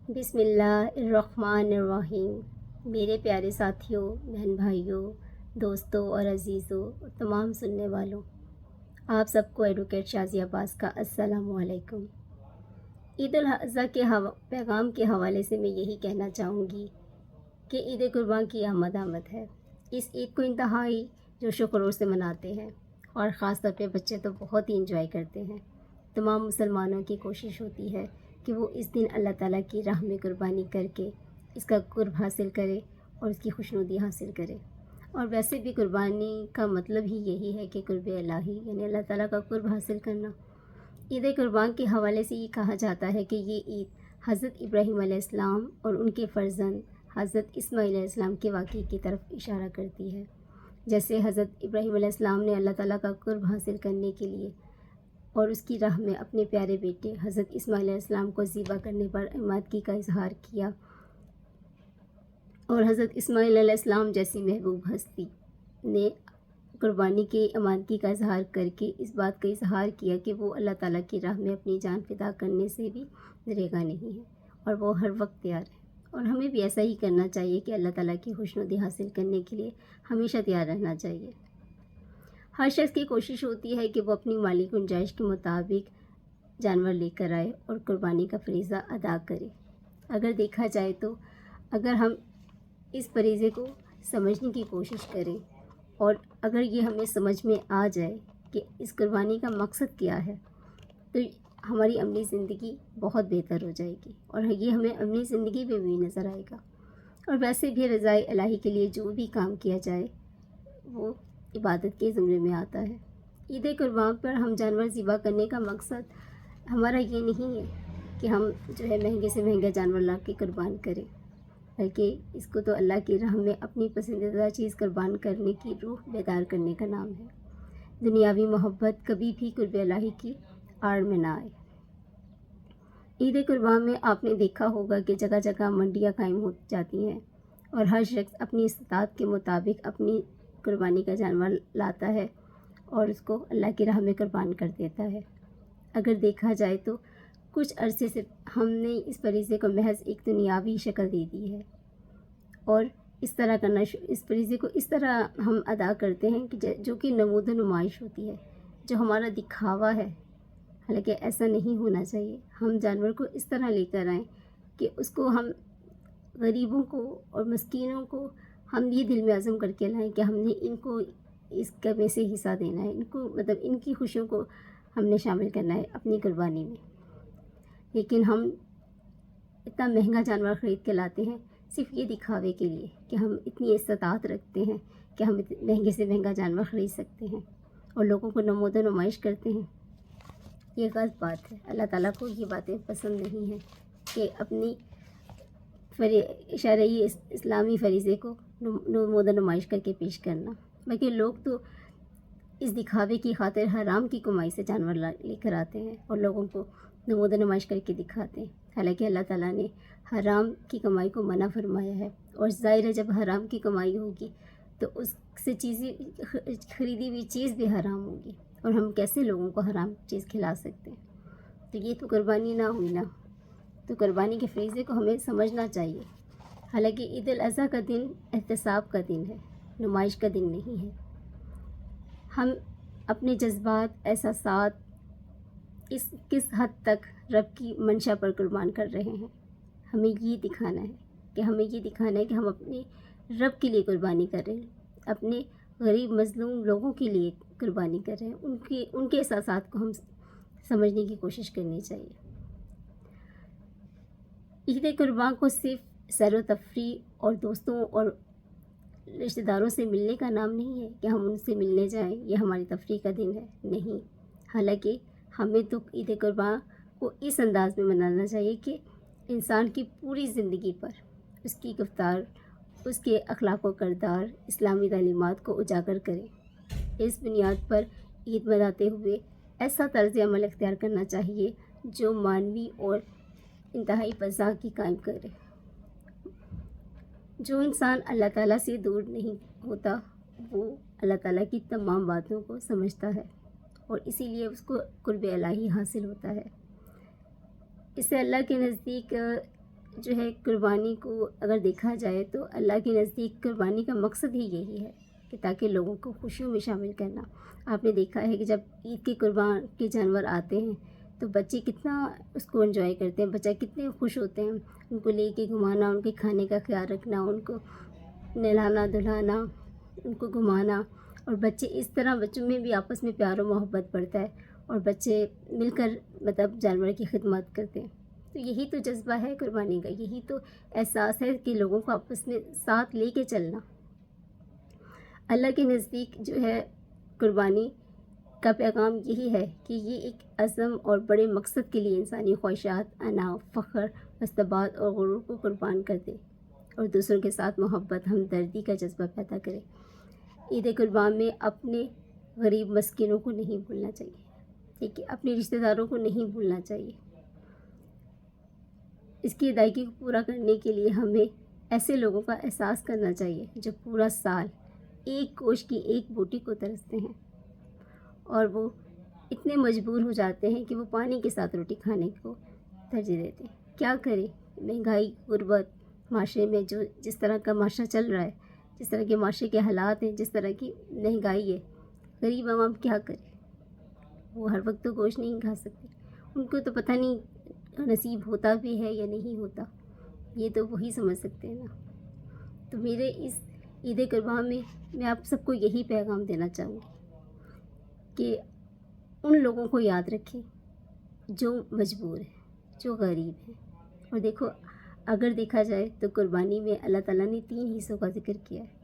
بسم اللہ الرحمن الرحیم۔ میرے پیارے ساتھیوں، بہن بھائیوں، دوستوں اور عزیزوں، تمام سننے والوں، آپ سب کو ایڈوکیٹ شازیہ عباس کا السلام علیکم۔ عید الاضحیٰ کے پیغام کے حوالے سے میں یہی کہنا چاہوں گی کہ عید قربان کی آمد ہے۔ اس عید کو انتہائی جوش و خروش سے مناتے ہیں اور خاص طور پہ بچے تو بہت ہی انجوائے کرتے ہیں۔ تمام مسلمانوں کی کوشش ہوتی ہے کہ وہ اس دن اللہ تعالیٰ کی راہ میں قربانی کر کے اس کا قرب حاصل کرے اور اس کی خوشنودی حاصل کرے۔ اور ویسے بھی قربانی کا مطلب ہی یہی ہے کہ قرب الہی یعنی اللہ تعالیٰ کا قرب حاصل کرنا۔ عید قربان کے حوالے سے یہ کہا جاتا ہے کہ یہ عید حضرت ابراہیم علیہ السلام اور ان کے فرزند حضرت اسماعیل علیہ السلام کے واقعے کی طرف اشارہ کرتی ہے۔ جیسے حضرت ابراہیم علیہ السلام نے اللہ تعالیٰ کا قرب حاصل کرنے کے لیے اور اس کی راہ میں اپنے پیارے بیٹے حضرت اسماعیل علیہ السلام کو ذبح کرنے پر عمادگی کا اظہار کیا، اور حضرت اسماعیل علیہ السلام جیسی محبوب ہستی نے قربانی کی عمادگی کا اظہار کر کے اس بات کا اظہار کیا کہ وہ اللہ تعالیٰ کی راہ میں اپنی جان فدا کرنے سے بھی دریغا نہیں ہے اور وہ ہر وقت تیار ہے۔ اور ہمیں بھی ایسا ہی کرنا چاہیے کہ اللہ تعالیٰ کی خوشنودی حاصل کرنے کے لیے ہمیشہ تیار رہنا چاہیے۔ ہر شخص کی کوشش ہوتی ہے کہ وہ اپنی مالی گنجائش کے مطابق جانور لے کر آئے اور قربانی کا فریضہ ادا کرے۔ اگر دیکھا جائے تو اگر ہم اس فریضے کو سمجھنے کی کوشش کریں اور اگر یہ ہمیں سمجھ میں آ جائے کہ اس قربانی کا مقصد کیا ہے تو ہماری عملی زندگی بہت بہتر ہو جائے گی اور یہ ہمیں عملی زندگی میں بھی نظر آئے گا۔ اور ویسے بھی رضائے الہی کے لیے جو بھی کام کیا جائے وہ عبادت کے زمرے میں آتا ہے۔ عید قربان پر ہم جانور ذبح کرنے کا مقصد ہمارا یہ نہیں ہے کہ ہم مہنگے سے مہنگا جانور لا کے قربان کریں، بلکہ اس کو تو اللہ کی راہ میں اپنی پسندیدہ چیز قربان کرنے کی روح بیدار کرنے کا نام ہے۔ دنیاوی محبت کبھی بھی قرب الہی کی آڑ میں نہ آئے۔ عید قربان میں آپ نے دیکھا ہوگا کہ جگہ جگہ منڈیاں قائم ہو جاتی ہیں اور ہر شخص اپنی استطاعت کے مطابق اپنی قربانی کا جانور لاتا ہے اور اس کو اللہ کی راہ میں قربان کر دیتا ہے۔ اگر دیکھا جائے تو کچھ عرصے سے ہم نے اس فریضے کو محض ایک دنیاوی شکل دے دی ہے اور اس فریضے کو اس طرح ہم ادا کرتے ہیں کہ جو کہ نمود و نمائش ہوتی ہے، جو ہمارا دکھاوا ہے۔ حالانکہ ایسا نہیں ہونا چاہیے۔ ہم جانور کو اس طرح لے کر آئیں کہ اس کو ہم غریبوں کو اور مسکینوں کو ہم یہ دل میں عزم کر کے لائیں کہ ہم نے ان کو اس میں سے حصہ دینا ہے، ان کو ان کی خوشیوں کو ہم نے شامل کرنا ہے اپنی قربانی میں۔ لیکن ہم اتنا مہنگا جانور خرید کے لاتے ہیں صرف یہ دکھاوے کے لیے کہ ہم اتنی استطاعت رکھتے ہیں کہ ہم مہنگے سے مہنگا جانور خرید سکتے ہیں اور لوگوں کو نمود و نمائش کرتے ہیں۔ یہ غلط بات ہے۔ اللہ تعالیٰ کو یہ باتیں پسند نہیں ہیں کہ اپنی شرعی اسلامی فریضے کو نمود و نمائش کر کے پیش کرنا، بلکہ لوگ تو اس دکھاوے کی خاطر حرام کی کمائی سے جانور لے کر آتے ہیں اور لوگوں کو نمود و نمائش کر کے دکھاتے ہیں۔ حالانکہ اللہ تعالیٰ نے حرام کی کمائی کو منع فرمایا ہے، اور ظاہر ہے جب حرام کی کمائی ہوگی تو اس سے خریدی ہوئی چیز بھی حرام ہوگی، اور ہم کیسے لوگوں کو حرام چیز کھلا سکتے ہیں؟ تو یہ تو قربانی نہ ہوئی نا۔ تو قربانی کے فریضے کو ہمیں سمجھنا چاہیے۔ حالانکہ عید الاضحیٰ کا دن احتساب کا دن ہے، نمائش کا دن نہیں ہے۔ ہم اپنے جذبات، احساسات کس حد تک رب کی منشا پر قربان کر رہے ہیں، ہمیں یہ دکھانا ہے کہ ہم اپنے رب کے لیے قربانی کر رہے ہیں، اپنے غریب مظلوم لوگوں کے لیے قربانی کر رہے ہیں۔ ان کے احساسات کو ہم سمجھنے کی کوشش کرنی چاہیے۔ عید قربان کو صرف سیر و تفریح اور دوستوں اور رشتہ داروں سے ملنے کا نام نہیں ہے کہ ہم ان سے ملنے جائیں، یہ ہماری تفریح کا دن ہے، نہیں۔ حالانکہ ہمیں تو عید قربان کو اس انداز میں منانا چاہیے کہ انسان کی پوری زندگی پر اس کی گفتار، اس کے اخلاق و کردار اسلامی تعلیمات کو اجاگر کریں۔ اس بنیاد پر عید مناتے ہوئے ایسا طرز عمل اختیار کرنا چاہیے جو معنوی اور انتہائی فضا کی قائم کرے۔ جو انسان اللہ تعالیٰ سے دور نہیں ہوتا وہ اللہ تعالیٰ کی تمام باتوں کو سمجھتا ہے اور اسی لیے اس کو قرب الہی حاصل ہوتا ہے۔ اس سے اللہ کے نزدیک جو ہے قربانی کو اگر دیکھا جائے تو اللہ کے نزدیک قربانی کا مقصد ہی یہی ہے کہ تاکہ لوگوں کو خوشیوں میں شامل کرنا۔ آپ نے دیکھا ہے کہ جب عید کے قربان کے جانور آتے ہیں تو بچے کتنا اس کو انجوائے کرتے ہیں، بچہ کتنے خوش ہوتے ہیں، ان کو لے کے گھمانا، ان کے کھانے کا خیال رکھنا، ان کو نہلانا دھلانا، ان کو گھمانا، اور بچے اس طرح بچوں میں بھی آپس میں پیار و محبت بڑھتا ہے اور بچے مل کر مطلب جانور کی خدمت کرتے ہیں۔ تو یہی تو جذبہ ہے قربانی کا، یہی تو احساس ہے کہ لوگوں کو آپس میں ساتھ لے کے چلنا۔ اللہ کے نزدیک جو ہے قربانی کا پیغام یہی ہے کہ یہ ایک عزم اور بڑے مقصد کے لیے انسانی خواہشات، انا، فخر، استباد اور غرور کو قربان کر دے اور دوسروں کے ساتھ محبت، ہمدردی کا جذبہ پیدا کرے۔ عید قربان میں اپنے غریب مسکینوں کو نہیں بھولنا چاہیے، ٹھیک ہے، اپنے رشتہ داروں کو نہیں بھولنا چاہیے۔ اس کی ادائیگی کو پورا کرنے کے لیے ہمیں ایسے لوگوں کا احساس کرنا چاہیے جو پورا سال ایک گوشت کی ایک بوٹی کو ترستے ہیں اور وہ اتنے مجبور ہو جاتے ہیں کہ وہ پانی کے ساتھ روٹی کھانے کو ترجیح دیتے ہیں۔ کیا کریں، مہنگائی، غربت، معاشرے میں جو جس طرح کا معاشرہ چل رہا ہے، جس طرح کے معاشرے کے حالات ہیں، جس طرح کی مہنگائی ہے، غریب عوام کیا کرے؟ وہ ہر وقت تو گوشت نہیں کھا سکتے، ان کو تو پتہ نہیں نصیب ہوتا بھی ہے یا نہیں ہوتا، یہ تو وہی سمجھ سکتے ہیں نا۔ تو میرے اس عید قربان میں آپ سب کو یہی پیغام دینا چاہوں گی کہ ان لوگوں کو یاد رکھیں جو مجبور ہیں، جو غریب ہیں۔ اور دیکھو، اگر دیکھا جائے تو قربانی میں اللہ تعالیٰ نے 3 حصوں کا ذکر کیا ہے۔